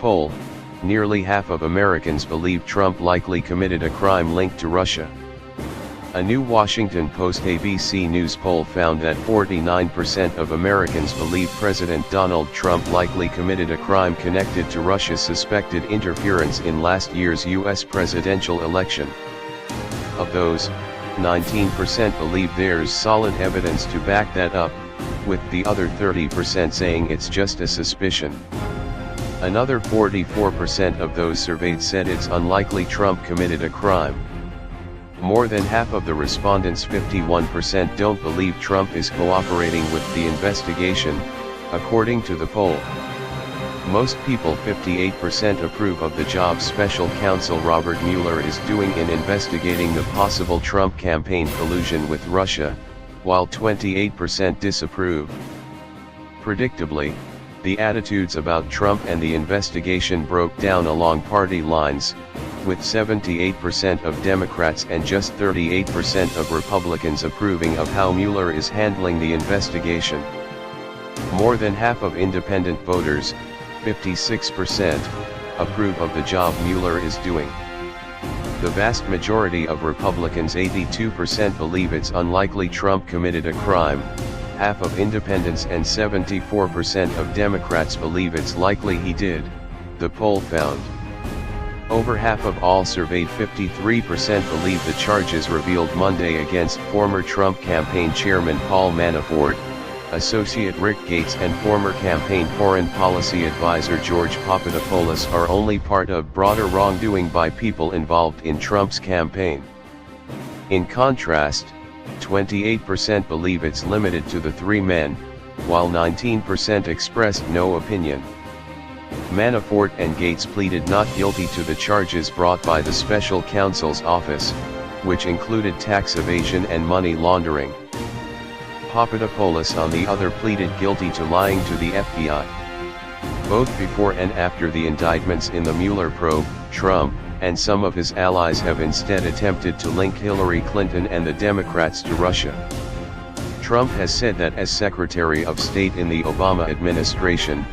poll, nearly half of Americans believe Trump likely committed a crime linked to Russia. A new Washington Post ABC News poll found that 49% of Americans believe President Donald Trump likely committed a crime connected to Russia's suspected interference in last year's U.S. presidential election. Of those, 19% believe there's solid evidence to back that up, with the other 30% saying it's just a suspicion. Another 44% of those surveyed said it's unlikely Trump committed a crime. More than half of the respondents, 51%, don't believe Trump is cooperating with the investigation, according to the poll. Most people, 58%, approve of the job special counsel Robert Mueller is doing in investigating the possible Trump campaign collusion with Russia, while 28% disapprove. Predictably, the attitudes about Trump and the investigation broke down along party lines, with 78% of Democrats and just 38% of Republicans approving of how Mueller is handling the investigation. More than half of independent voters, 56%, approve of the job Mueller is doing. The vast majority of Republicans, 82%, believe it's unlikely Trump committed a crime. Half of independents and 74% of Democrats believe it's likely he did, the poll found. Over half of all surveyed, 53%, believe the charges revealed Monday against former Trump campaign chairman Paul Manafort, associate Rick Gates, and former campaign foreign policy advisor George Papadopoulos are only part of broader wrongdoing by people involved in Trump's campaign. In contrast, 28% believe it's limited to the three men, while 19% expressed no opinion. Manafort and Gates pleaded not guilty to the charges brought by the special counsel's office, which included tax evasion and money laundering. Papadopoulos, on the other, pleaded guilty to lying to the FBI. Both before and after the indictments in the Mueller probe, Trump and some of his allies have instead attempted to link Hillary Clinton and the Democrats to Russia. Trump has said that as Secretary of State in the Obama administration,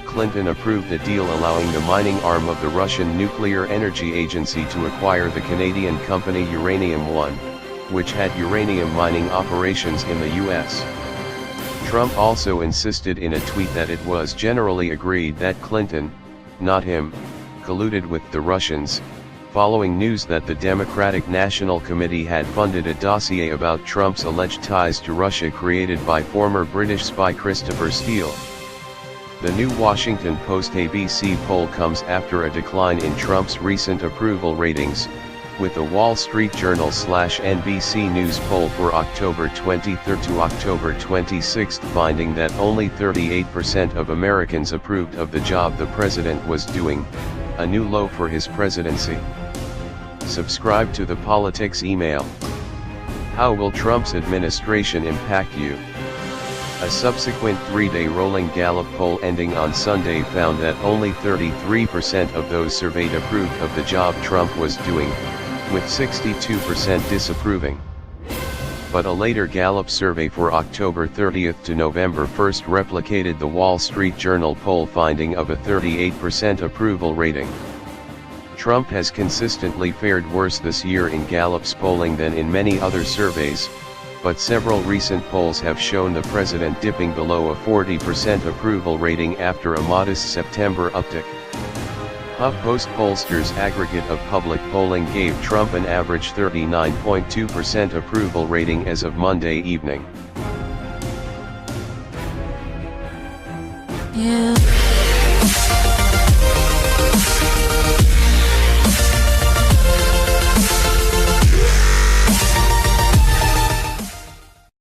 Clinton approved a deal allowing the mining arm of the Russian Nuclear Energy Agency to acquire the Canadian company Uranium One, which had uranium mining operations in the U.S. Trump also insisted in a tweet that it was generally agreed that Clinton, not him, colluded with the Russians, following news that the Democratic National Committee had funded a dossier about Trump's alleged ties to Russia created by former British spy Christopher Steele. The new Washington Post ABC poll comes after a decline in Trump's recent approval ratings, with the Wall Street Journal/NBC News poll for October 23 to October 26 finding that only 38% of Americans approved of the job the president was doing, a new low for his presidency. Subscribe to the Politics Email. How will Trump's administration impact you? A subsequent three-day rolling Gallup poll ending on Sunday found that only 33% of those surveyed approved of the job Trump was doing, with 62% disapproving. But a later Gallup survey for October 30 to November 1 replicated the Wall Street Journal poll finding of a 38% approval rating. Trump has consistently fared worse this year in Gallup's polling than in many other surveys, but several recent polls have shown the president dipping below a 40% approval rating after a modest September uptick. HuffPost pollsters' aggregate of public polling gave Trump an average 39.2% approval rating as of Monday evening. Yeah.